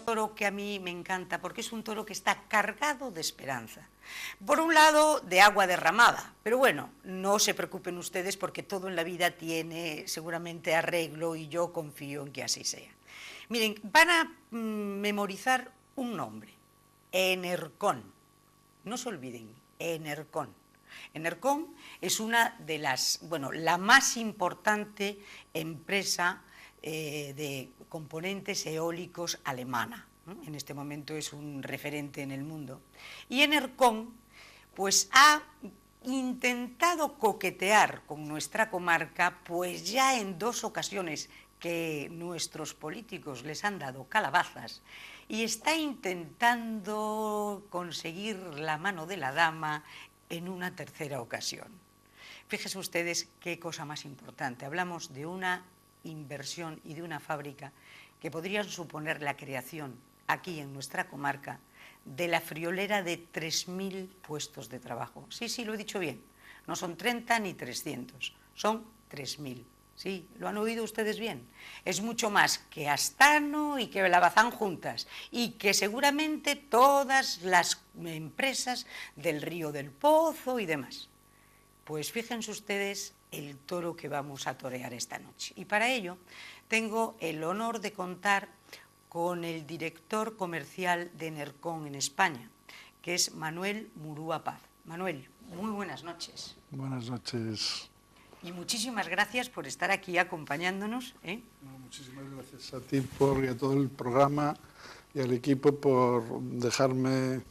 toro que a mí me encanta porque es un toro que está cargado de esperanza. Por un lado, de agua derramada, pero bueno, no se preocupen ustedes porque todo en la vida tiene seguramente arreglo y yo confío en que así sea. Miren, van a memorizar un nombre, Enercon. No se olviden, Enercon. Enercon es una de las, bueno, la más importante empresa de componentes eólicos alemana. En este momento es un referente en el mundo. Y Enercon pues ha intentado coquetear con nuestra comarca pues ya en 2 ocasiones que nuestros políticos les han dado calabazas y está intentando conseguir la mano de la dama en una 3.ª ocasión. Fíjense ustedes qué cosa más importante. Hablamos de una inversión y de una fábrica que podrían suponer la creación aquí en nuestra comarca de la friolera de 3.000 puestos de trabajo. Sí, lo he dicho bien. No son 30 ni 300, son 3.000. Sí, lo han oído ustedes bien. Es mucho más que Astano y que Lavazán juntas y que seguramente todas las empresas del Río del Pozo y demás. Pues fíjense ustedes el toro que vamos a torear esta noche. Y para ello tengo el honor de contar con el director comercial de Enercon en España, que es Manuel Murúa Paz. Manuel, muy buenas noches. Buenas noches. Y muchísimas gracias por estar aquí acompañándonos. Muchísimas gracias a ti y a todo el programa y al equipo por dejarme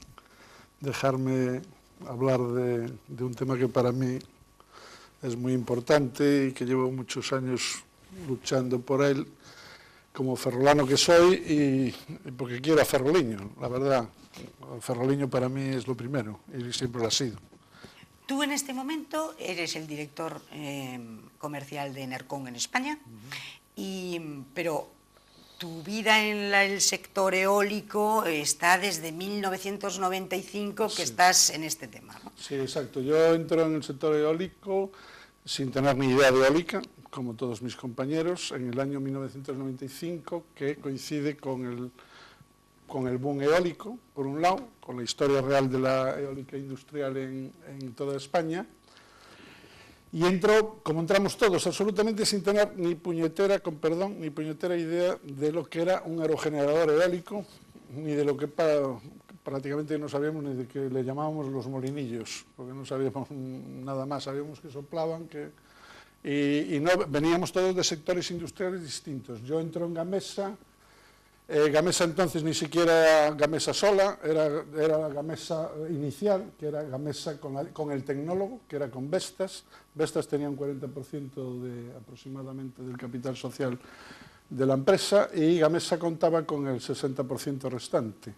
hablar de un tema que para mí es muy importante y que llevo muchos años luchando por él, como ferrolano que soy y porque quiero a Ferroliño, la verdad. Ferroliño para mí es lo primero y siempre lo ha sido. Tú en este momento eres el director comercial de Enercon en España, pero tu vida en el sector eólico está desde 1995 que estás en este tema, ¿no? Sí, exacto. Yo entro en el sector eólico sin tener ni idea de eólica, como todos mis compañeros, en el año 1995, que coincide con el boom eólico, por un lado, con la historia real de la eólica industrial en toda España, y entro, como entramos todos, absolutamente sin tener ni puñetera idea de lo que era un aerogenerador eólico, ni de lo que prácticamente no sabíamos ni de que le llamábamos los molinillos, porque no sabíamos nada más, sabíamos que soplaban, y no, veníamos todos de sectores industriales distintos. Yo entro en Gamesa. Gamesa entonces ni siquiera era Gamesa sola, era la Gamesa inicial, que era Gamesa con el tecnólogo, que era con Vestas. Vestas tenía un 40% aproximadamente del capital social de la empresa y Gamesa contaba con el 60% restante.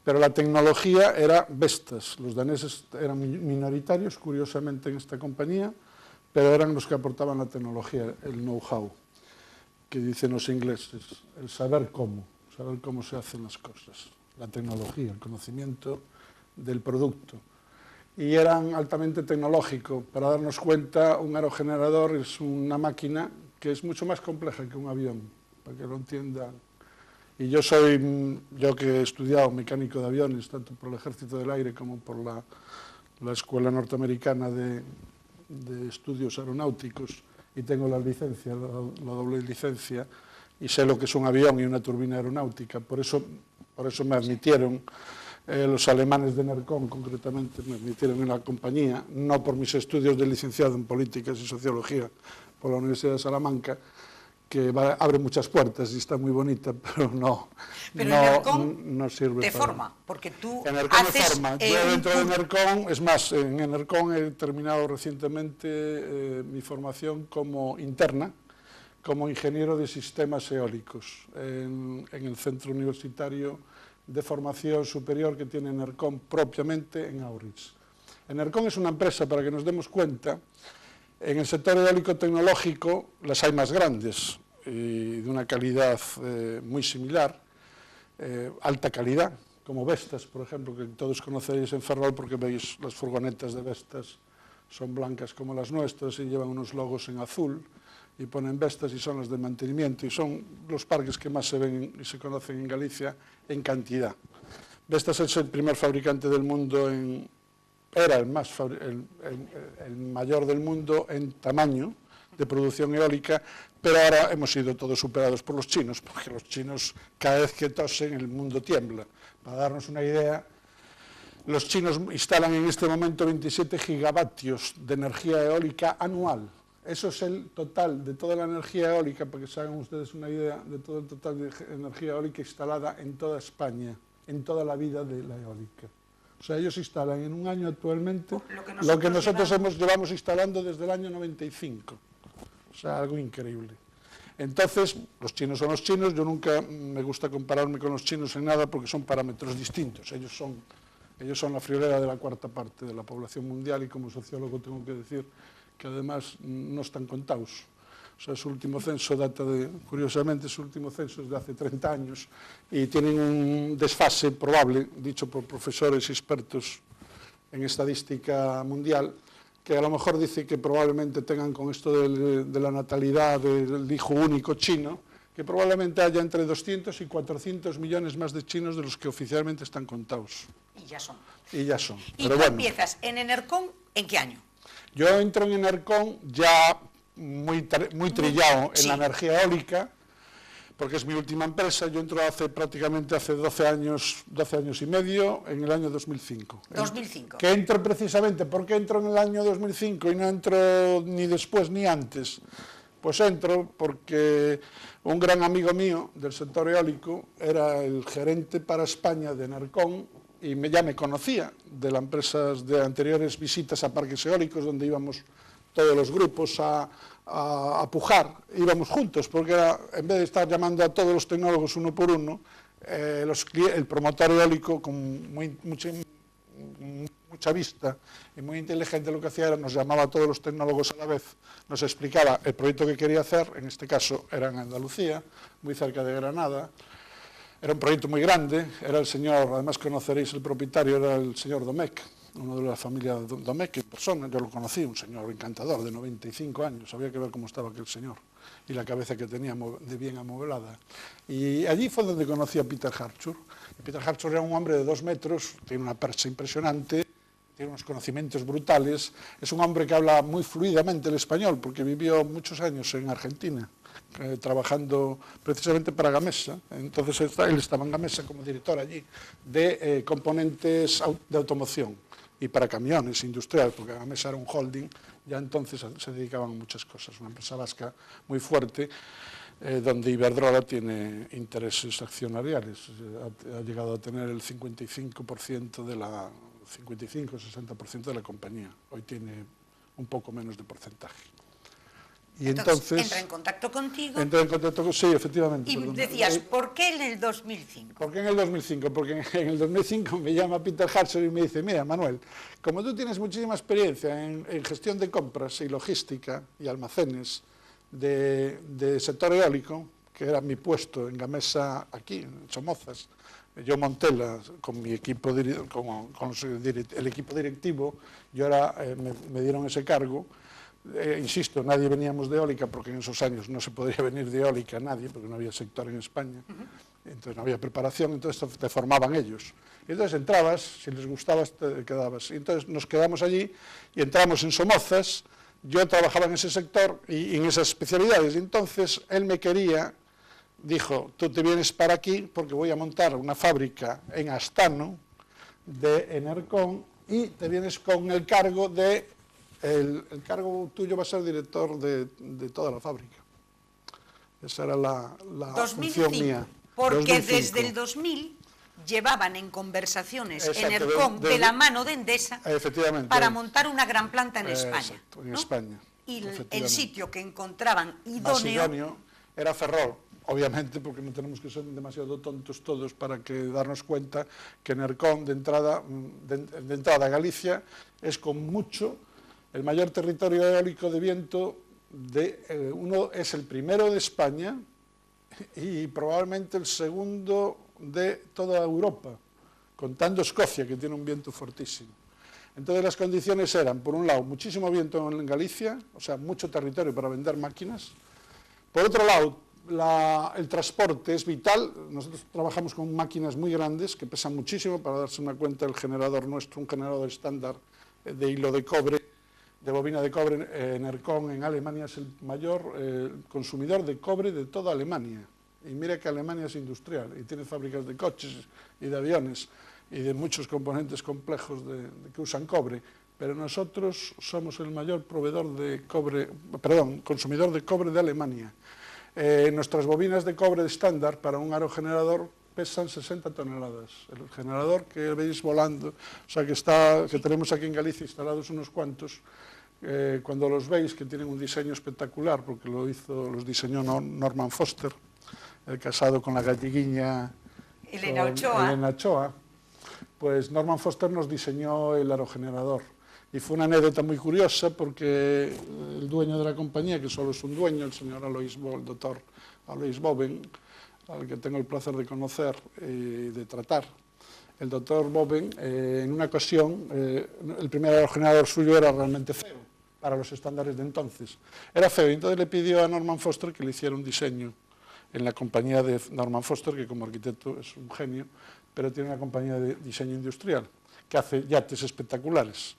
Pero la tecnología era Vestas. Los daneses eran minoritarios, curiosamente, en esta compañía, pero eran los que aportaban la tecnología, el know-how, que dicen los ingleses, el saber cómo se hacen las cosas, la tecnología, el conocimiento del producto. Y eran altamente tecnológicos. Para darnos cuenta, un aerogenerador es una máquina que es mucho más compleja que un avión, para que lo entiendan. Y yo que he estudiado mecánico de aviones, tanto por el Ejército del Aire como por la Escuela Norteamericana de Estudios Aeronáuticos, y tengo la licencia, la doble licencia, y sé lo que es un avión y una turbina aeronáutica. Por eso me admitieron los alemanes de Enercon, concretamente, me admitieron en la compañía, no por mis estudios de licenciado en Políticas y Sociología por la Universidad de Salamanca, que abre muchas puertas y está muy bonita, pero no sirve te para... forma, porque tú Enercon haces... me forma. Yo dentro de Enercon, es más, en Enercon he terminado recientemente mi formación como interna, como ingeniero de sistemas eólicos, en el centro universitario de formación superior que tiene Enercon propiamente en Aurich. Enercon es una empresa, para que nos demos cuenta. En el sector eólico tecnológico las hay más grandes y de una calidad muy similar, alta calidad, como Vestas, por ejemplo, que todos conoceréis en Ferrol porque veis las furgonetas de Vestas, son blancas como las nuestras y llevan unos logos en azul y ponen Vestas y son las de mantenimiento y son los parques que más se ven y se conocen en Galicia en cantidad. Vestas es el primer fabricante del mundo, era el mayor del mundo en tamaño de producción eólica, pero ahora hemos sido todos superados por los chinos, porque los chinos cada vez que tosen el mundo tiembla. Para darnos una idea, los chinos instalan en este momento 27 gigavatios de energía eólica anual. Eso es el total de toda la energía eólica, para que se hagan ustedes una idea de todo el total de energía eólica instalada en toda España, en toda la vida de la eólica. O sea, ellos instalan en un año actualmente lo que nosotros llevamos instalando desde el año 95. O sea, algo increíble. Entonces, los chinos son los chinos. Yo nunca me gusta compararme con los chinos en nada porque son parámetros distintos. Ellos son la friolera de la cuarta parte de la población mundial y como sociólogo tengo que decir que además no están contados. O sea, su último censo curiosamente, su último censo es de hace 30 años y tienen un desfase probable, dicho por profesores y expertos en estadística mundial, que a lo mejor dice que probablemente tengan con esto de la natalidad del hijo único chino, que probablemente haya entre 200 y 400 millones más de chinos de los que oficialmente están contados. Y ya son. Y ya son. ¿Y tú empiezas en Enercon en qué año? Yo entro en Enercon ya muy trillado en la energía eólica, porque es mi última empresa. Yo entro prácticamente hace 12 años y medio, en el año 2005. 2005. Que entro precisamente, ¿por qué entro en el año 2005 y no entro ni después ni antes? Pues entro porque un gran amigo mío del sector eólico era el gerente para España de Enercon y ya me conocía de las empresas de anteriores visitas a parques eólicos donde íbamos todos los grupos a pujar, íbamos juntos, porque en vez de estar llamando a todos los tecnólogos uno por uno, el promotor eólico con mucha vista y muy inteligente lo que hacía era nos llamaba a todos los tecnólogos a la vez, nos explicaba el proyecto que quería hacer, en este caso era en Andalucía, muy cerca de Granada. Era un proyecto muy grande, era el señor, además conoceréis el propietario, era el señor Domecq, uno de la familia Domecq en persona. Yo lo conocí, un señor encantador de 95 años, había que ver cómo estaba aquel señor y la cabeza que tenía de bien amueblada. Y allí fue donde conocí a Peter Hartshorne. Peter Hartshorne era un hombre de 2 metros, tiene una percha impresionante, tiene unos conocimientos brutales, es un hombre que habla muy fluidamente el español porque vivió muchos años en Argentina, trabajando precisamente para Gamesa. Entonces él estaba en Gamesa como director allí de componentes de automoción y para camiones industriales, porque Gamesa era un holding, ya entonces se dedicaban a muchas cosas, una empresa vasca muy fuerte, donde Iberdrola tiene intereses accionariales, ha llegado a tener el 55% de la 55-60% de la compañía, hoy tiene un poco menos de porcentaje. Y entonces entra en contacto contigo. Entra en contacto, sí, efectivamente. Y decías, ¿por qué en el 2005? ¿Por qué en el 2005? Porque en el 2005 me llama Peter Hartshorne y me dice, mira, Manuel, como tú tienes muchísima experiencia en gestión de compras y logística y almacenes de sector eólico, que era mi puesto en Gamesa aquí, en Somozas, yo monté con mi equipo, el equipo directivo, me dieron ese cargo. Insisto, nadie veníamos de eólica porque en esos años no se podría venir de eólica nadie porque no había sector en España, entonces no había preparación, entonces te formaban ellos. Y entonces entrabas, si les gustabas te quedabas. Y entonces nos quedamos allí y entramos en Somozas, yo trabajaba en ese sector y en esas especialidades, y entonces él me quería, dijo, tú te vienes para aquí porque voy a montar una fábrica en Astano de Enercon y te vienes con el cargo de... El cargo tuyo va a ser director de toda la fábrica. Esa era la 2005, función mía. Porque 2005. desde el 2000 llevaban en conversaciones Enercon de la mano de Endesa para montar una gran planta en España. Exacto, en España. Y el sitio que encontraban más idóneo era Ferrol, obviamente, porque no tenemos que ser demasiado tontos todos para darnos cuenta que Enercon de entrada a Galicia es con mucho el mayor territorio eólico de viento, es el primero de España y probablemente el segundo de toda Europa, contando Escocia, que tiene un viento fortísimo. Entonces las condiciones eran, por un lado, muchísimo viento en Galicia, o sea, mucho territorio para vender máquinas, Por otro lado, el transporte es vital. Nosotros trabajamos con máquinas muy grandes que pesan muchísimo. Para darse una cuenta, el generador nuestro, un generador estándar de hilo de cobre, de bobina de cobre, Enercon en Alemania es el mayor consumidor de cobre de toda Alemania. Y mira que Alemania es industrial y tiene fábricas de coches y de aviones y de muchos componentes complejos que usan cobre, pero nosotros somos el mayor proveedor de cobre, consumidor de cobre de Alemania. Nuestras bobinas de cobre estándar para un aerogenerador pesan 60 toneladas. El generador que veis volando, o sea que tenemos aquí en Galicia instalados unos cuantos, cuando los veis, que tienen un diseño espectacular, porque los diseñó Norman Foster, casado con la galliguiña Elena Ochoa, pues Norman Foster nos diseñó el aerogenerador. Y fue una anécdota muy curiosa porque el dueño de la compañía, que solo es un dueño, el señor el doctor Alois Boven, al que tengo el placer de conocer y de tratar, el doctor Boven, en una ocasión, el primer aerogenerador suyo era realmente feo para los estándares de entonces. Era feo y entonces le pidió a Norman Foster que le hiciera un diseño en la compañía de Norman Foster, que como arquitecto es un genio, pero tiene una compañía de diseño industrial que hace yates espectaculares.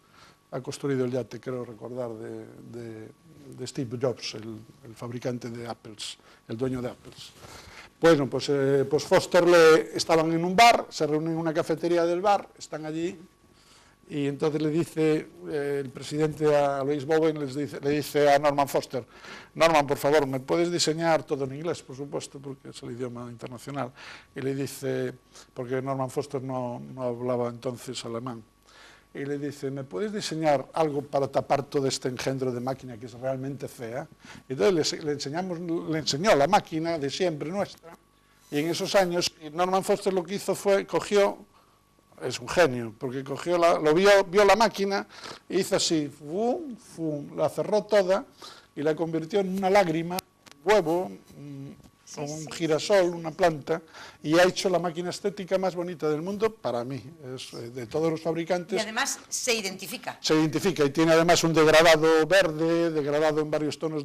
Ha construido el yate, creo recordar, de Steve Jobs, el fabricante de Apples, el dueño de Apples. Bueno, pues Foster estaban en un bar, se reúnen en una cafetería del bar, están allí, y entonces le dice el presidente a Alois Boven, le dice a Norman Foster: Norman, por favor, ¿me puedes diseñar todo en inglés, por supuesto, porque es el idioma internacional? Y le dice, porque Norman Foster no hablaba entonces alemán, y le dice: ¿me puedes diseñar algo para tapar todo este engendro de máquina que es realmente fea? Y entonces le enseñó la máquina de siempre nuestra, y en esos años Norman Foster lo que hizo fue, es un genio, porque vio la máquina y hizo así, fum, fum, la cerró toda y la convirtió en una lágrima, un huevo, un girasol, una planta, y ha hecho la máquina estética más bonita del mundo para mí, es de todos los fabricantes. Y además se identifica. Se identifica y tiene además un degradado verde, degradado en varios tonos,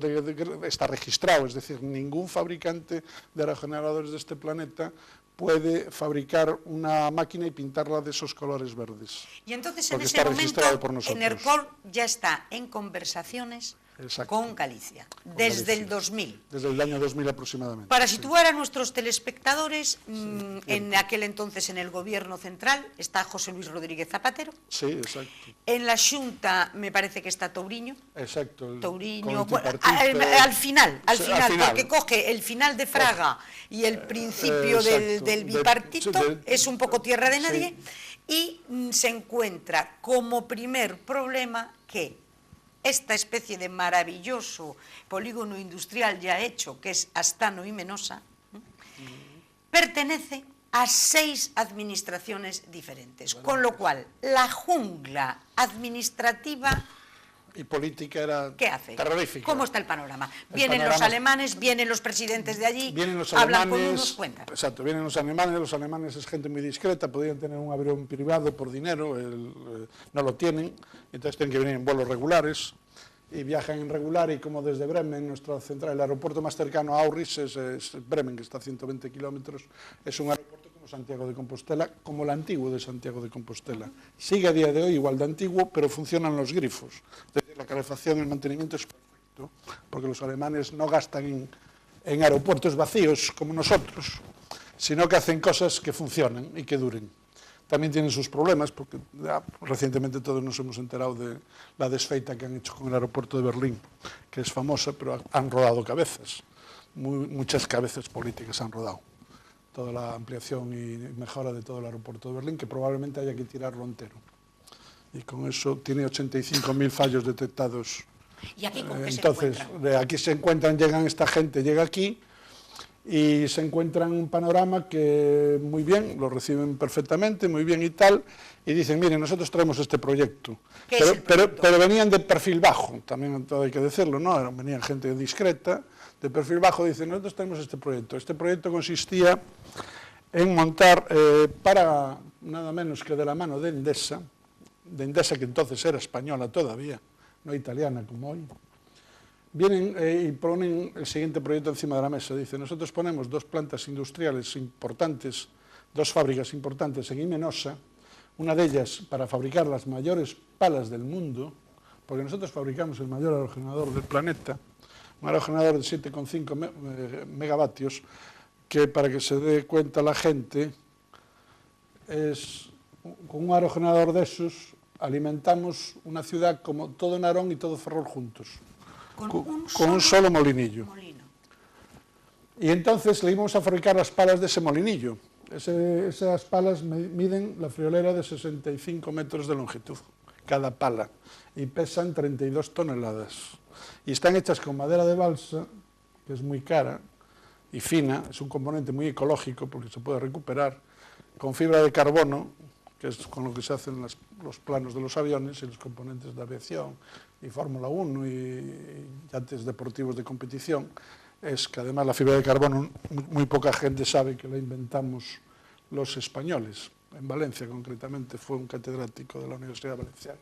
está registrado, es decir, ningún fabricante de aerogeneradores de este planeta puede fabricar una máquina y pintarla de esos colores verdes. Y entonces en ese momento Enercon ya está en conversaciones Exacto. con Galicia, desde el 2000. Desde el año 2000 aproximadamente. Para situar a nuestros telespectadores, en aquel entonces en el Gobierno central está José Luis Rodríguez Zapatero. Sí, exacto. En la Xunta me parece que está Touriño. Exacto. Touriño, bueno, al final, porque coge el final de Fraga y el principio del bipartito, es un poco tierra de nadie, y se encuentra como primer problema que esta especie de maravilloso polígono industrial ya hecho, que es Astano y Menosa, pertenece a 6 administraciones diferentes, con lo cual la jungla administrativa y política era ¿qué hace? Terrorífica. ¿Cómo está el panorama? Vienen los alemanes, vienen los presidentes de allí, los hablan con unos, cuentan. Exacto, vienen los alemanes es gente muy discreta, podrían tener un avión privado por dinero, no lo tienen, entonces tienen que venir en vuelos regulares, y viajan en regular, y como desde Bremen, nuestra central, el aeropuerto más cercano a Aurris es Bremen, que está a 120 kilómetros, es un aeropuerto como Santiago de Compostela, como el antiguo de Santiago de Compostela. Sigue a día de hoy igual de antiguo, pero funcionan los grifos. Es decir, la calefacción y el mantenimiento es perfecto, porque los alemanes no gastan en aeropuertos vacíos como nosotros, sino que hacen cosas que funcionan y que duren. También tienen sus problemas, porque recientemente todos nos hemos enterado de la desfeita que han hecho con el aeropuerto de Berlín, que es famosa, pero han rodado cabezas, muchas cabezas políticas han rodado. Toda la ampliación y mejora de todo el aeropuerto de Berlín, que probablemente haya que tirarlo entero. Y con eso tiene 85.000 fallos detectados. ¿Y aquí con qué entonces, se encuentran? Aquí se encuentran, esta gente llega aquí, y se encuentran un panorama que muy bien, lo reciben perfectamente, muy bien y tal, y dicen, miren, nosotros traemos este proyecto. Pero venían de perfil bajo, también todo hay que decirlo, ¿no? Venían gente discreta, de perfil bajo, dicen, nosotros tenemos este proyecto. Este proyecto consistía en montar, para nada menos que de la mano de Endesa que entonces era española todavía, no italiana como hoy, vienen y ponen el siguiente proyecto encima de la mesa. Dice, nosotros ponemos 2 plantas industriales importantes, 2 fábricas importantes en Imenosa, una de ellas para fabricar las mayores palas del mundo, porque nosotros fabricamos el mayor aerogenerador del planeta, un aerogenerador de 7,5 megavatios, que para que se dé cuenta la gente, con un aerogenerador de esos alimentamos una ciudad como todo Narón y todo Ferrol juntos, con un solo molinillo. Y entonces le íbamos a fabricar las palas de ese molinillo. Esas palas miden la friolera de 65 metros de longitud, cada pala, y pesan 32 toneladas. Y están hechas con madera de balsa, que es muy cara y fina, es un componente muy ecológico porque se puede recuperar, con fibra de carbono, que es con lo que se hacen los planos de los aviones y los componentes de aviación y Fórmula 1 y yates deportivos de competición. Es que además la fibra de carbono muy poca gente sabe que la inventamos los españoles. En Valencia concretamente fue un catedrático de la Universidad Valenciana.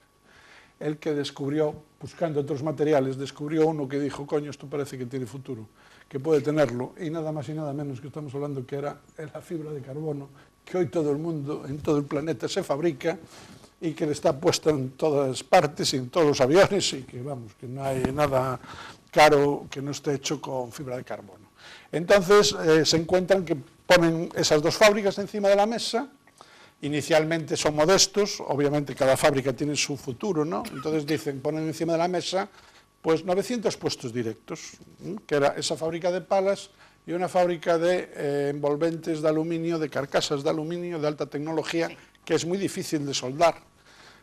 El que descubrió, buscando otros materiales, descubrió uno que dijo, coño, esto parece que tiene futuro, que puede tenerlo, y nada más y nada menos que estamos hablando que era la fibra de carbono, que hoy todo el mundo, en todo el planeta se fabrica y que está puesta en todas partes y en todos los aviones y que, vamos, que no hay nada caro que no esté hecho con fibra de carbono. Entonces se encuentran que ponen esas 2 fábricas encima de la mesa. Inicialmente son modestos, obviamente cada fábrica tiene su futuro, ¿no? Entonces dicen, ponen encima de la mesa pues 900 puestos directos, que era esa fábrica de palas y una fábrica de envolventes de aluminio, de carcasas de aluminio de alta tecnología, que es muy difícil de soldar.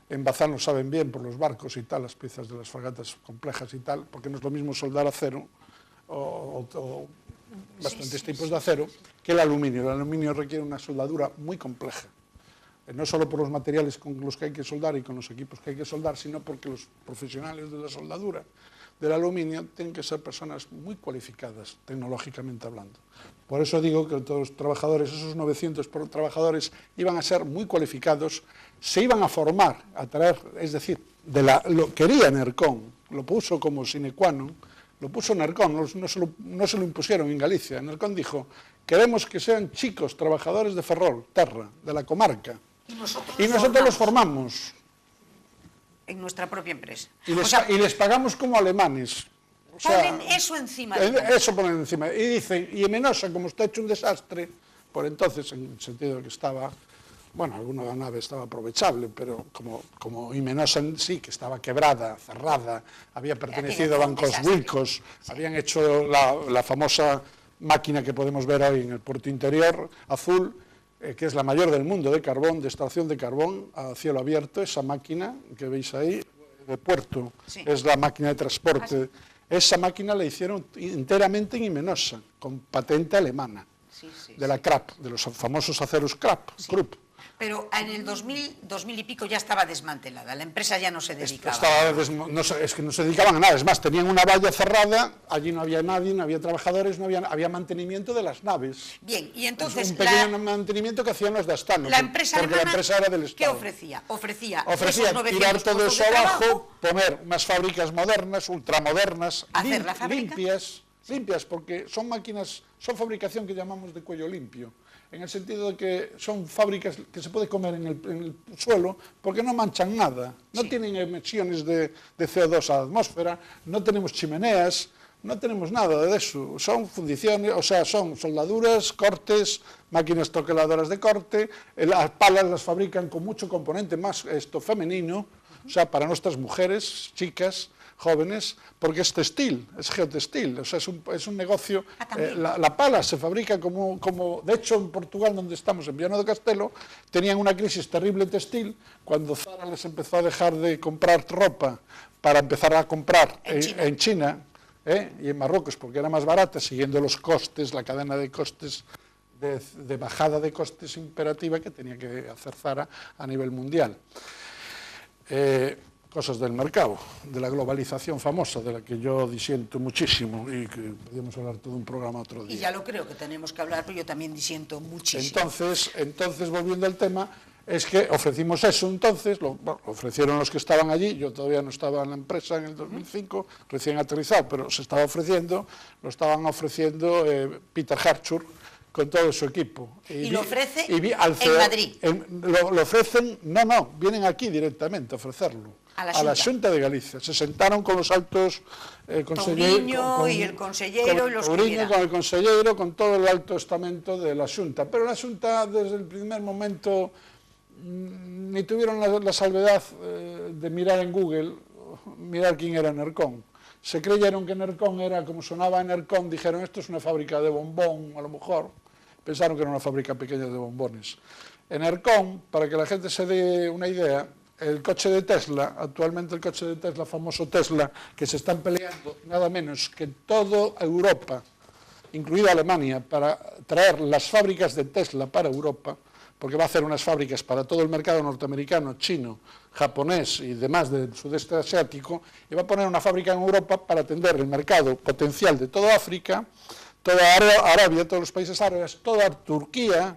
En Bazán lo saben bien por los barcos y tal, las piezas de las fragatas complejas y tal, porque no es lo mismo soldar acero o bastantes tipos de acero que el aluminio. El aluminio requiere una soldadura muy compleja, no solo por los materiales con los que hay que soldar y con los equipos que hay que soldar, sino porque los profesionales de la soldadura del aluminio tienen que ser personas muy cualificadas, tecnológicamente hablando. Por eso digo que todos los trabajadores, esos 900 trabajadores, iban a ser muy cualificados, se iban a formar, a traer, es decir, lo quería Nercón, lo puso como sine qua non, lo puso Nercón, no se lo impusieron en Galicia. Nercón dijo, queremos que sean chicos trabajadores de Ferrol, Terra, de la comarca, y nosotros los formamos. En nuestra propia empresa. Y les pagamos como alemanes. O sea, ponen eso encima. Eso ponen encima. Y dicen, y en Menosa, como está hecho un desastre, por entonces, en el sentido de que estaba, bueno, alguna nave estaba aprovechable, pero como Imenosa en sí, que estaba quebrada, cerrada, había pertenecido a bancos ricos, sí. Habían hecho la famosa máquina que podemos ver hoy en el puerto interior, azul, que es la mayor del mundo de carbón, de extracción de carbón a cielo abierto. Esa máquina que veis ahí, de puerto, sí. Es la máquina de transporte. Esa máquina la hicieron enteramente en Imenosa, con patente alemana, de la Krupp, de los famosos aceros Krupp. Pero en el 2000 y pico ya estaba desmantelada, la empresa ya no se dedicaba. Es que no se dedicaban a nada, es más, tenían una valla cerrada, allí no había nadie, no había trabajadores, había mantenimiento de las naves. Bien, y entonces... Un pequeño mantenimiento que hacían los de Astano, la empresa alemana, la empresa era del Estado. ¿Qué ofrecía? Ofrecía tirar todo eso abajo, poner unas fábricas modernas, ultramodernas, limpias, porque son máquinas, son fabricación que llamamos de cuello limpio, en el sentido de que son fábricas que se puede comer en el suelo porque no manchan nada, no tienen emisiones de CO2 a la atmósfera, no tenemos chimeneas, no tenemos nada de eso, son fundiciones, o sea, son soldaduras, cortes, máquinas troqueladoras de corte, las palas las fabrican con mucho componente más femenino, o sea, para nuestras mujeres, chicas, jóvenes, porque es textil, es geotextil, o sea, es un negocio. La pala se fabrica como, de hecho, en Portugal, donde estamos, en Viana do Castelo, tenían una crisis terrible textil, cuando Zara les empezó a dejar de comprar ropa para empezar a comprar en China y en Marruecos, porque era más barata, siguiendo los costes, la cadena de costes, de bajada de costes imperativa que tenía que hacer Zara a nivel mundial. Cosas del mercado, de la globalización famosa, de la que yo disiento muchísimo y que podríamos hablar todo un programa otro día. Y ya lo creo que tenemos que hablar, pero yo también disiento muchísimo. Entonces volviendo al tema, es que ofrecimos eso entonces, lo ofrecieron los que estaban allí, yo todavía no estaba en la empresa en el 2005, recién aterrizado, pero se estaba ofreciendo, lo estaban ofreciendo Peter Hartshur con todo su equipo. ¿Y lo ofrece en Madrid? Lo ofrecen, no, vienen aquí directamente a ofrecerlo. A la Xunta de Galicia. Se sentaron con los altos conselleiros, y el consellero, y los que quieran. Con el consellero, con todo el alto estamento de la Xunta. Pero la Xunta, desde el primer momento, ni tuvieron la salvedad de mirar en Google, mirar quién era Enercon. Se creyeron que Enercon era, como sonaba Enercon, dijeron, esto es una fábrica de bombón, a lo mejor. Pensaron que era una fábrica pequeña de bombones. Enercon, para que la gente se dé una idea, el coche de Tesla, actualmente el coche de Tesla, famoso Tesla, que se están peleando nada menos que toda Europa, incluida Alemania, para traer las fábricas de Tesla para Europa, porque va a hacer unas fábricas para todo el mercado norteamericano, chino, japonés y demás del sudeste asiático, y va a poner una fábrica en Europa para atender el mercado potencial de toda África, toda Arabia, todos los países árabes, toda Turquía,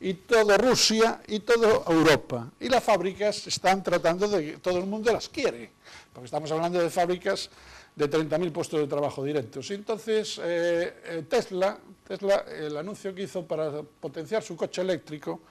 y toda Rusia y toda Europa. Y las fábricas están tratando de que todo el mundo las quiere, porque estamos hablando de fábricas de 30.000 puestos de trabajo directos. Y entonces Tesla, el anuncio que hizo para potenciar su coche eléctrico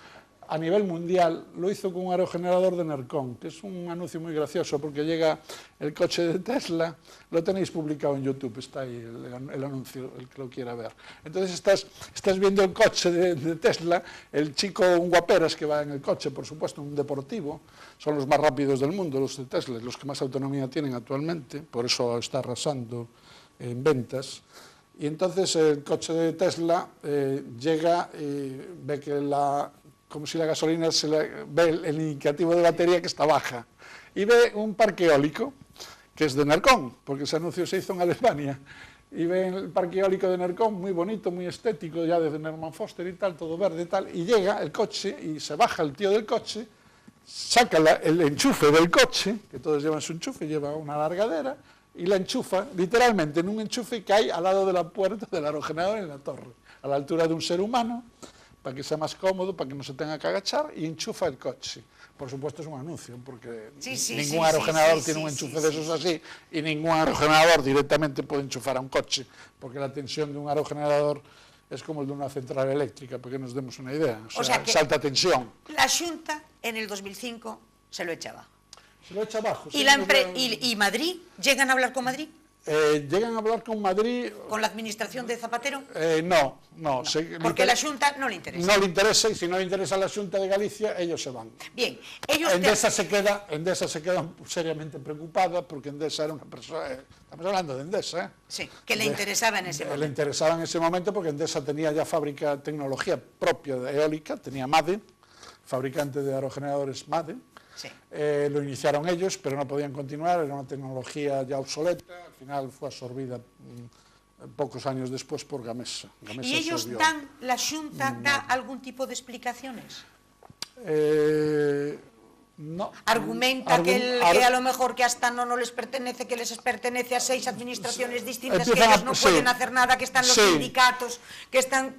a nivel mundial, lo hizo con un aerogenerador de Enercon, que es un anuncio muy gracioso, porque llega el coche de Tesla, lo tenéis publicado en YouTube, está ahí el anuncio, el que lo quiera ver. Entonces estás viendo el coche de Tesla, el chico, un guaperas que va en el coche, por supuesto, un deportivo, son los más rápidos del mundo, los de Tesla, los que más autonomía tienen actualmente, por eso está arrasando en ventas. Y entonces el coche de Tesla llega y ve que como si la gasolina se le ve el indicativo de batería que está baja, y ve un parque eólico, que es de Enercon, porque ese anuncio se hizo en Alemania, y ve el parque eólico de Enercon, muy bonito, muy estético, ya desde Norman Foster y tal, todo verde y tal, y llega el coche, y se baja el tío del coche, saca el enchufe del coche, que todos llevan su enchufe, lleva una largadera, y la enchufa, literalmente, en un enchufe que hay al lado de la puerta del aerogenerador en la torre, a la altura de un ser humano, para que sea más cómodo, para que no se tenga que agachar, y enchufa el coche. Por supuesto es un anuncio, porque ningún aerogenerador tiene un enchufe de esos así, y ningún aerogenerador directamente puede enchufar a un coche, porque la tensión de un aerogenerador es como el de una central eléctrica, para que nos demos una idea. O sea que alta tensión. La Xunta en el 2005 se lo echa abajo. Se lo echa abajo. ¿Y Madrid? ¿Llegan a hablar con Madrid? Llegan a hablar con Madrid... ¿Con la administración de Zapatero? No. Porque la Xunta no le interesa. No le interesa, y si no le interesa la Xunta de Galicia, ellos se van. Bien, Endesa se queda seriamente preocupada, porque Endesa era una persona... Estamos hablando de Endesa, ¿eh? Sí, que le interesaba en ese momento. Le interesaba en ese momento porque Endesa tenía ya fábrica, tecnología propia de eólica, tenía MADE, fabricante de aerogeneradores MADE. Sí. Lo iniciaron ellos, pero no podían continuar, era una tecnología ya obsoleta, al final fue absorbida pocos años después por Gamesa. ¿Y ellos la Xunta da algún tipo de explicaciones? No. Argumenta que a lo mejor que hasta no les pertenece, que les pertenece a 6 administraciones distintas, que ellos no pueden hacer nada, que están los sindicatos, que están...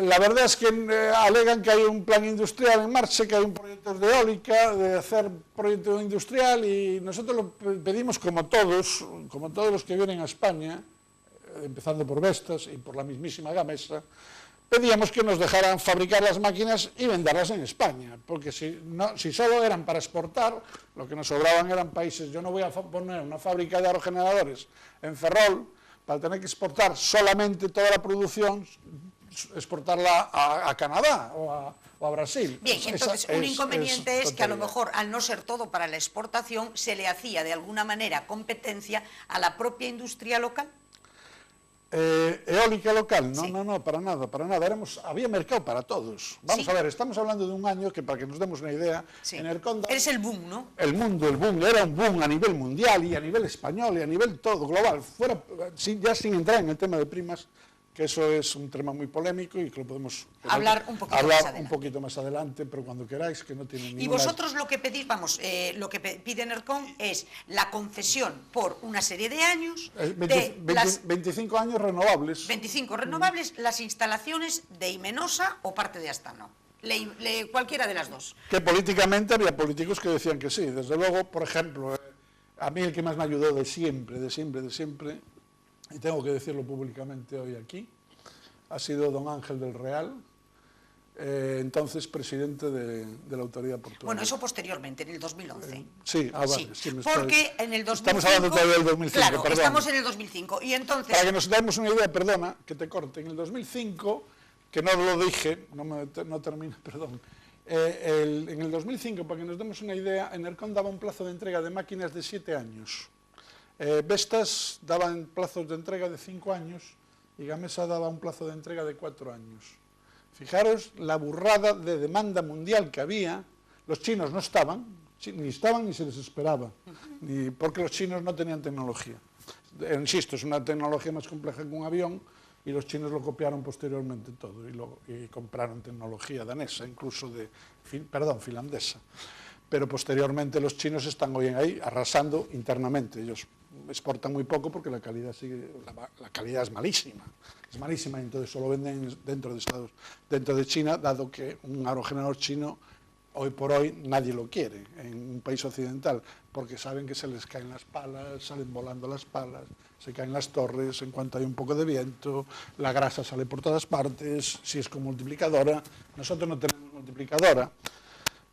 La verdad es que alegan que hay un plan industrial en marcha, que hay un proyecto de eólica, de hacer proyecto industrial, y nosotros lo pedimos como todos los que vienen a España, empezando por Vestas y por la mismísima Gamesa, pedíamos que nos dejaran fabricar las máquinas y venderlas en España, porque si solo eran para exportar, lo que nos sobraban eran países. Yo no voy a poner una fábrica de aerogeneradores en Ferrol para tener que exportar solamente toda la producción, exportarla a Canadá o a Brasil. Bien, entonces un inconveniente es que a lo mejor, al no ser todo para la exportación, se le hacía de alguna manera competencia a la propia industria local. Eólica local, no, sí. no, para nada. Había mercado para todos. Vamos a ver, estamos hablando de un año que, para que nos demos una idea, sí. En Erconda... Es el boom, ¿no? El boom, era un boom a nivel mundial y a nivel español y a nivel todo, global, ya sin entrar en el tema de primas, que eso es un tema muy polémico y que lo podemos hablar un poquito más adelante, pero cuando queráis, que no tiene ninguna... Y vosotros lo que pedís, lo que pide Enercon es la concesión por una serie de años 25 años renovables. 25 renovables, las instalaciones de Imenosa o parte de Astano. cualquiera de las dos. Que políticamente había políticos que decían que sí. Desde luego, por ejemplo, a mí el que más me ayudó de siempre, y tengo que decirlo públicamente hoy aquí, ha sido don Ángel del Real, entonces presidente de la Autoridad Portuaria. Bueno, eso posteriormente, en el 2011. Sí, vale. Sí, porque en el 2005... Estamos hablando todavía del 2005, claro, perdón. estamos en el 2005, y entonces... Para que nos demos una idea, perdona, que te corte, en el 2005, que no lo dije, no termina, perdón, en el 2005, para que nos demos una idea, Enercon daba un plazo de entrega de máquinas de 7 años. Vestas daban plazos de entrega de 5 años y Gamesa daba un plazo de entrega de 4 años. Fijaros la burrada de demanda mundial que había. Los chinos no estaban, ni se les esperaba, porque los chinos no tenían tecnología. Insisto, es una tecnología más compleja que un avión y los chinos lo copiaron posteriormente todo y compraron tecnología danesa, incluso finlandesa. Pero posteriormente los chinos están hoy ahí arrasando internamente. Ellos exportan muy poco porque la calidad es malísima. Es malísima y entonces solo venden dentro de China, dado que un aerogenerador chino hoy por hoy nadie lo quiere en un país occidental, porque saben que se les caen las palas, salen volando las palas, se caen las torres en cuanto hay un poco de viento, la grasa sale por todas partes, si es con multiplicadora. Nosotros no tenemos multiplicadora.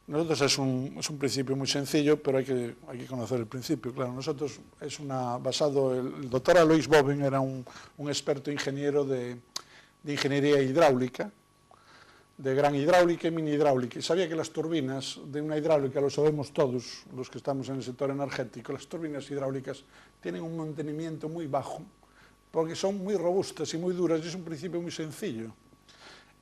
Nosotros es un principio muy sencillo, pero hay que conocer el principio. Claro, nosotros el doctor Alois Boven era un experto ingeniero de ingeniería hidráulica, de gran hidráulica y mini hidráulica, y sabía que las turbinas de una hidráulica, lo sabemos todos los que estamos en el sector energético, las turbinas hidráulicas tienen un mantenimiento muy bajo, porque son muy robustas y muy duras, y es un principio muy sencillo.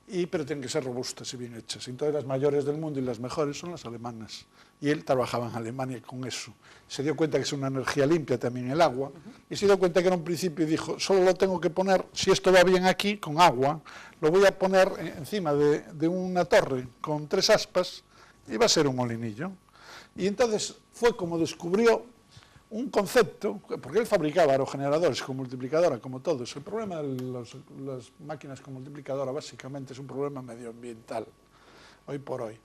Pero tienen que ser robustas y bien hechas. Entonces las mayores del mundo y las mejores son las alemanas. Y él trabajaba en Alemania con eso. Se dio cuenta que es una energía limpia también el agua, y se dio cuenta que era un principio y dijo, solo lo tengo que poner, si esto va bien aquí, con agua, lo voy a poner encima de una torre con 3 aspas y va a ser un molinillo. Y entonces fue como descubrió un concepto, porque él fabricaba aerogeneradores con multiplicadora, como todos. El problema de las máquinas con multiplicadora básicamente es un problema medioambiental, hoy por hoy.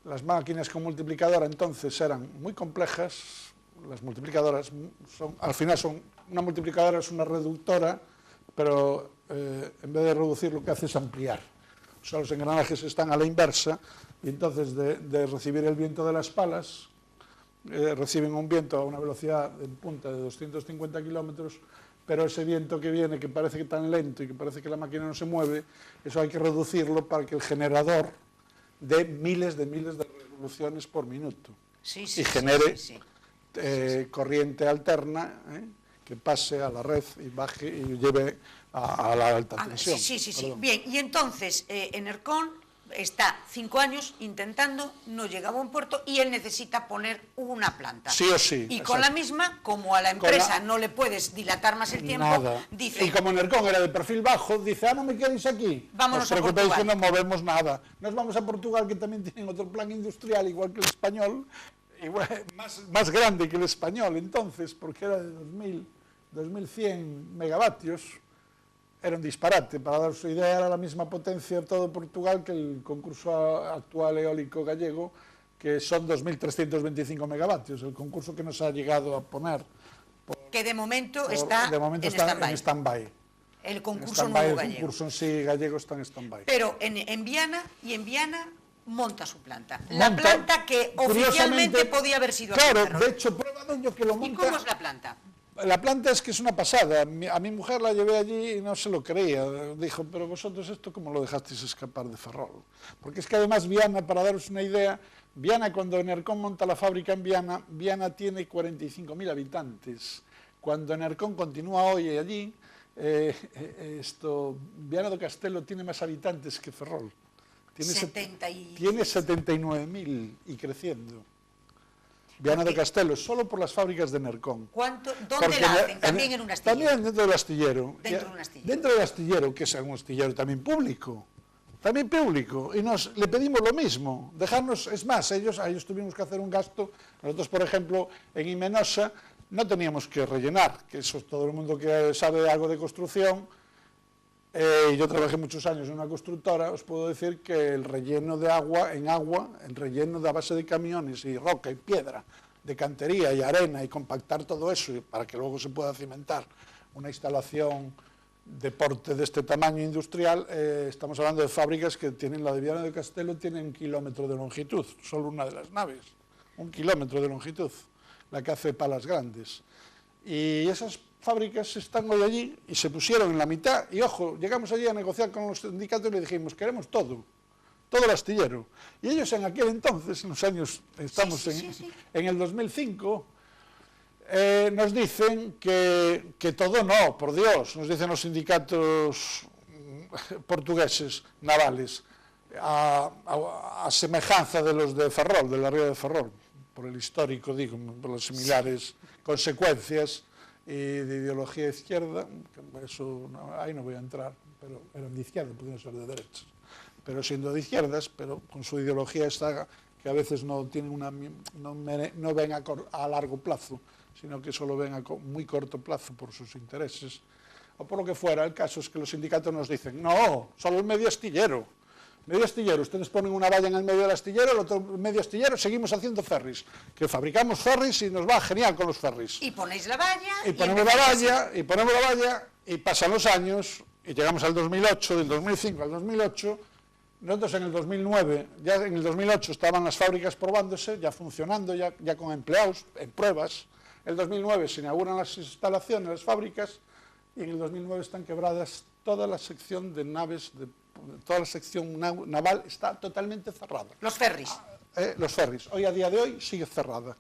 Las máquinas con multiplicadora entonces eran muy complejas. Las multiplicadoras al final una multiplicadora es una reductora, pero en vez de reducir lo que hace es ampliar. O sea, los engranajes están a la inversa y entonces de recibir el viento de las palas, reciben un viento a una velocidad en punta de 250 kilómetros, pero ese viento que viene, que parece que tan lento y que parece que la máquina no se mueve, eso hay que reducirlo para que el generador dé miles de revoluciones por minuto y genere corriente alterna que pase a la red y baje y lleve a la alta tensión. Sí. Bien, y entonces Enercon está 5 años intentando, no llega a buen puerto y él necesita poner una planta. Sí o sí. Y exacto. Con la misma, como a la empresa no le puedes dilatar más el tiempo, dice... Y como Enercon era de perfil bajo, dice, no me queréis aquí. Vámonos a Portugal. que no movemos nada. Nos vamos a Portugal, que también tienen otro plan industrial, igual que el español, igual, más grande que el español entonces, porque era de 2100 megavatios. Era un disparate. Para dar su idea, era la misma potencia de todo Portugal que el concurso actual eólico gallego, que son 2.325 megavatios, el concurso que nos ha llegado a poner. Que de momento está en stand-by. El concurso nuevo gallego. El concurso en sí gallego está en stand-by. Pero en Viana monta su planta. La planta que oficialmente podía haber sido claro, de hecho, prueba de ello que lo monta. ¿Y cómo es la planta? La planta es que es una pasada. A mi mujer la llevé allí y no se lo creía. Dijo, pero vosotros esto ¿cómo lo dejasteis escapar de Ferrol? Porque es que además Viana, para daros una idea, Viana, cuando Enercon monta la fábrica en Viana, Viana tiene 45.000 habitantes. Cuando Enercon continúa hoy allí, Viana do Castelo tiene más habitantes que Ferrol. Tiene 79.000 y creciendo. Viana do Castelo, solo por las fábricas de Enercon. ¿Dónde la hacen? También en un astillero. También dentro del astillero. Dentro de un astillero. Dentro del astillero, que es un astillero también público. También público. Y le pedimos lo mismo. Dejarnos, es más, a ellos tuvimos que hacer un gasto. Nosotros, por ejemplo, en Imenosa no teníamos que rellenar, que eso todo el mundo que sabe algo de construcción, Yo trabajé muchos años en una constructora, os puedo decir que el relleno de agua, el relleno de a base de camiones y roca y piedra, de cantería y arena y compactar todo eso para que luego se pueda cimentar una instalación de porte de este tamaño industrial, estamos hablando de fábricas que tienen, la de Viana do Castelo tiene 1 kilómetro de longitud, solo una de las naves, 1 kilómetro de longitud, la que hace palas grandes. Y esas fábricas están hoy allí y se pusieron en la mitad, y ojo, llegamos allí a negociar con los sindicatos y le dijimos, queremos todo el astillero. Y ellos en aquel entonces, en los años, estamos en el 2005, nos dicen que todo no, por Dios, nos dicen los sindicatos portugueses navales, a semejanza de los de Ferrol, de la ría de Ferrol, por el histórico, digo, por las similares consecuencias y de ideología de izquierda, eso ahí no voy a entrar, pero eran de izquierda, podían ser de derechas, pero siendo de izquierdas, pero con su ideología esta que a veces no tienen no ven a largo plazo, sino que solo ven a muy corto plazo por sus intereses, o por lo que fuera. El caso es que los sindicatos nos dicen, no, solo el medio astillero, ustedes ponen una valla en el medio del astillero, el otro medio astillero, seguimos haciendo ferries, que fabricamos ferries y nos va genial con los ferries. Y ponéis la valla. Y ponemos la valla, y pasan los años, y llegamos al 2008, del 2005 al 2008, nosotros en el 2009, ya en el 2008 estaban las fábricas probándose, ya funcionando, ya con empleados, en pruebas. En el 2009 se inauguran las instalaciones, las fábricas, y en el 2009 están quebradas toda la sección de naves, toda la sección naval está totalmente cerrada. Los ferries. Los ferries. Hoy, a día de hoy, sigue cerrada.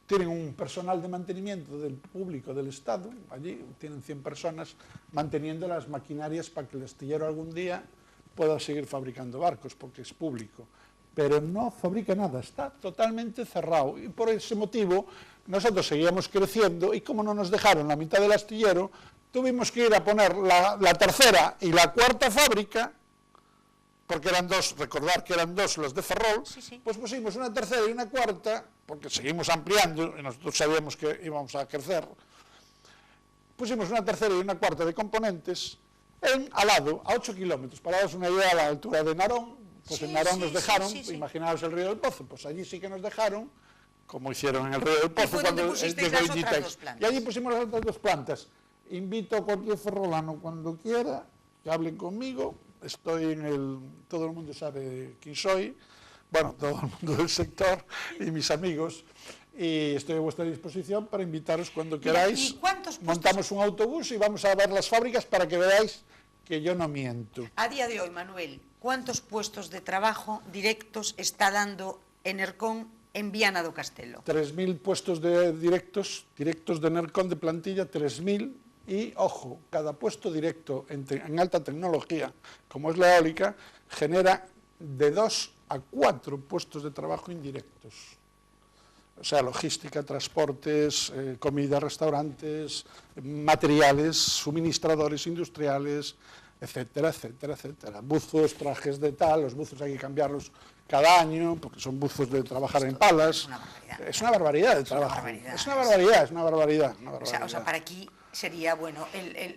Tienen un personal de mantenimiento del público del Estado, allí tienen 100 personas manteniendo las maquinarias para que el astillero algún día pueda seguir fabricando barcos, porque es público. Pero no fabrica nada, está totalmente cerrado. Y por ese motivo, nosotros seguíamos creciendo, y como no nos dejaron la mitad del astillero, tuvimos que ir a poner la tercera y la cuarta fábrica, porque eran dos, recordar que eran dos los de Ferrol, pues pusimos una tercera y una cuarta, porque seguimos ampliando, y nosotros sabíamos que íbamos a crecer, pusimos una tercera y una cuarta de componentes, al lado, a 8 kilómetros, para daros una idea a la altura de Narón, pues en Narón nos dejaron, imaginaos el río del Pozo, pues allí sí que nos dejaron, como hicieron en el río del Pozo, cuando y allí pusimos las otras 2 plantas. Invito a cualquier ferrolano cuando quiera, que hablen conmigo, todo el mundo sabe quién soy, bueno, todo el mundo del sector y mis amigos, y estoy a vuestra disposición para invitaros cuando queráis. Montamos un autobús y vamos a ver las fábricas para que veáis que yo no miento. A día de hoy, Manuel, ¿cuántos puestos de trabajo directos está dando Enercon en Viana do Castelo? 3.000 puestos directos de Enercon de plantilla, 3.000, y ojo, cada puesto directo en alta tecnología, como es la eólica, genera de 2 a 4 puestos de trabajo indirectos. O sea, logística, transportes, comida, restaurantes, materiales, suministradores industriales, etcétera, etcétera, etcétera. Buzos, trajes de tal, los buzos hay que cambiarlos cada año, porque son buzos de trabajar en palas. Es una barbaridad de trabajo. Es una barbaridad. O sea, para aquí sería, bueno,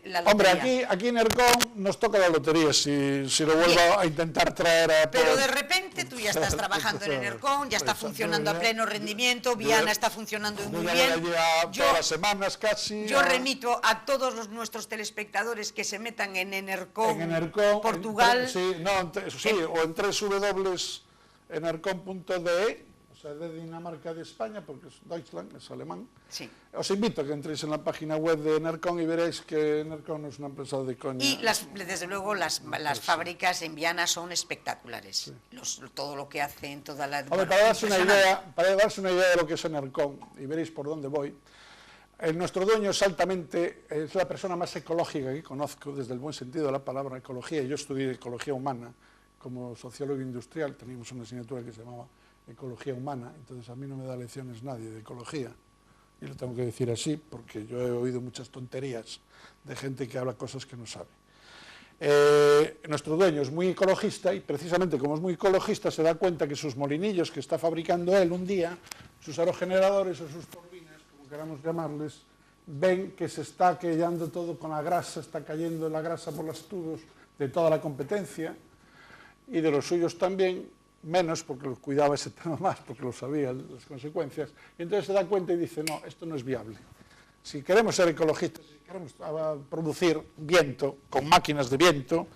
la lotería. Hombre, aquí en Enercon nos toca la lotería, si lo vuelvo a intentar traer a... Pero de repente tú ya estás trabajando en Enercon, ya está funcionando a pleno rendimiento, Viana está funcionando muy bien. Todas las semanas casi. Yo remito a todos nuestros telespectadores que se metan en Enercon, Portugal. O en www.enercon.de, o sea, de Dinamarca de España, porque es Deutschland, es alemán. Sí. Os invito a que entréis en la página web de Enercon y veréis que Enercon es una empresa de coña. Y desde luego las fábricas en Viana son espectaculares. Sí. Todo lo que hacen, toda la... Hombre, para darse una idea de lo que es Enercon, y veréis por dónde voy, nuestro dueño es la persona más ecológica que conozco, desde el buen sentido de la palabra ecología. Yo estudié ecología humana como sociólogo industrial, teníamos una asignatura que se llamaba Ecología Humana, entonces a mí no me da lecciones nadie de ecología, y lo tengo que decir así, porque yo he oído muchas tonterías de gente que habla cosas que no sabe. Nuestro dueño es muy ecologista, y precisamente como es muy ecologista se da cuenta que sus molinillos que está fabricando él un día, sus aerogeneradores o sus turbinas, como queramos llamarles, ven que se está quedando todo con la grasa, está cayendo la grasa por los tubos de toda la competencia, y de los suyos también, menos porque los cuidaba ese tema más, porque lo sabía las consecuencias, y entonces se da cuenta y dice, no, esto no es viable. Si queremos ser ecologistas, si queremos producir viento con máquinas de viento,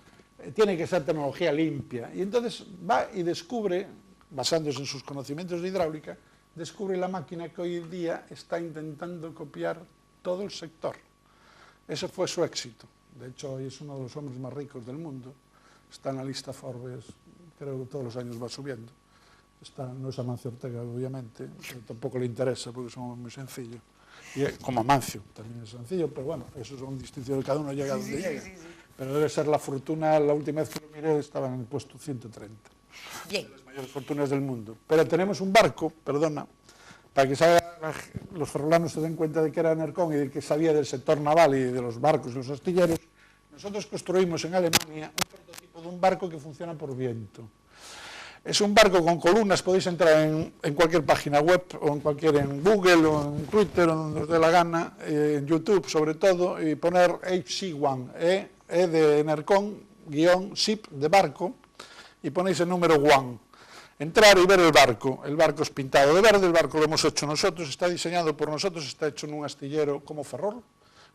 tiene que ser tecnología limpia. Y entonces va y descubre, basándose en sus conocimientos de hidráulica, descubre la máquina que hoy en día está intentando copiar todo el sector. Ese fue su éxito. De hecho, hoy es uno de los hombres más ricos del mundo. Está en la lista Forbes, creo que todos los años va subiendo. No es Amancio Ortega, obviamente, pero tampoco le interesa porque es un hombre muy sencillo. Y como Amancio, también es sencillo, pero bueno, eso son distinciones, cada uno llega a donde llega. Pero debe ser la fortuna, la última vez que lo miré estaba en el puesto 130. Bien. De las mayores fortunas del mundo. Pero tenemos un barco, perdona, para que los ferrolanos se den cuenta de que era Enercon y de que sabía del sector naval y de los barcos y los astilleros. Nosotros construimos en Alemania un prototipo de un barco que funciona por viento. Es un barco con columnas, podéis entrar en cualquier página web, o en Google, o en Twitter, o donde os dé la gana, en YouTube sobre todo, y poner HC1, E de Enercon, guión, SIP de barco, y ponéis el número 1. Entrar y ver el barco. El barco es pintado de verde, el barco lo hemos hecho nosotros, está diseñado por nosotros, está hecho en un astillero como Ferrol,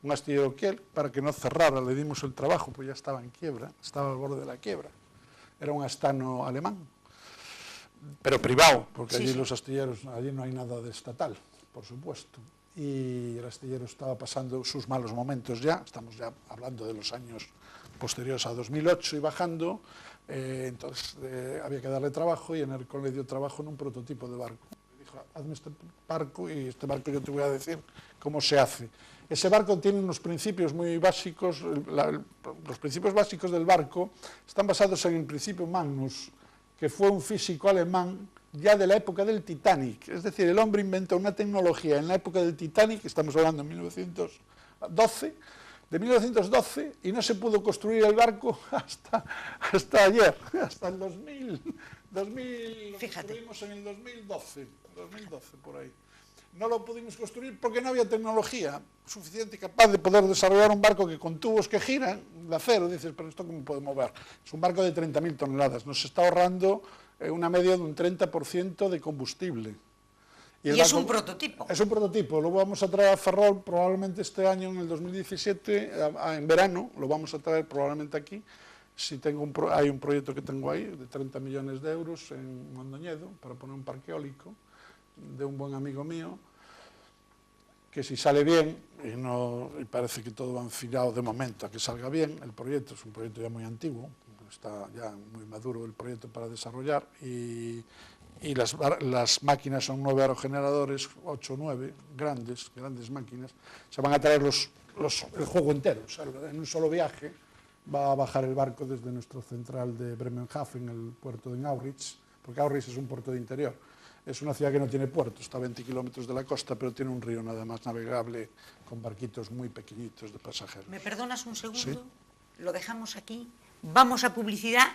un astillero Kiel, para que no cerrara, le dimos el trabajo, pues ya estaba en quiebra, estaba al borde de la quiebra. Era un astano alemán, pero privado, porque allí los astilleros, allí no hay nada de estatal, por supuesto. Y el astillero estaba pasando sus malos momentos ya, estamos ya hablando de los años posteriores a 2008 y bajando, entonces había que darle trabajo y Enercon le dio trabajo en un prototipo de barco. Le dijo, hazme este barco y este barco yo te voy a decir cómo se hace. Ese barco tiene unos principios muy básicos, los principios básicos del barco están basados en el principio Magnus, que fue un físico alemán ya de la época del Titanic. Es decir, el hombre inventó una tecnología en la época del Titanic, estamos hablando de 1912, y no se pudo construir el barco hasta ayer, hasta el 2000. Lo construimos en el 2012, por ahí. No lo pudimos construir porque no había tecnología suficiente y capaz de poder desarrollar un barco que con tubos que giran, de acero, dices, pero ¿esto cómo puede mover? Es un barco de 30.000 toneladas, nos está ahorrando una media de un 30% de combustible. Y es un prototipo. Es un prototipo, lo vamos a traer a Ferrol probablemente este año, en el 2017, en verano, lo vamos a traer probablemente aquí. Si hay un proyecto que tengo ahí de 30 millones de euros en Mondoñedo para poner un parque eólico de un buen amigo mío, que si sale bien, y parece que todo va enfilado de momento a que salga bien, el proyecto es un proyecto ya muy antiguo, está ya muy maduro el proyecto para desarrollar, y las máquinas son 9 aerogeneradores, 8 o 9, grandes máquinas, se van a traer el juego entero, o sea, en un solo viaje va a bajar el barco desde nuestro central de Bremenhaven, el puerto de Auritz, porque Auritz es un puerto de interior. Es una ciudad que no tiene puerto, está a 20 kilómetros de la costa, pero tiene un río nada más navegable con barquitos muy pequeñitos de pasajeros. ¿Me perdonas un segundo? ¿Sí? Lo dejamos aquí, vamos a publicidad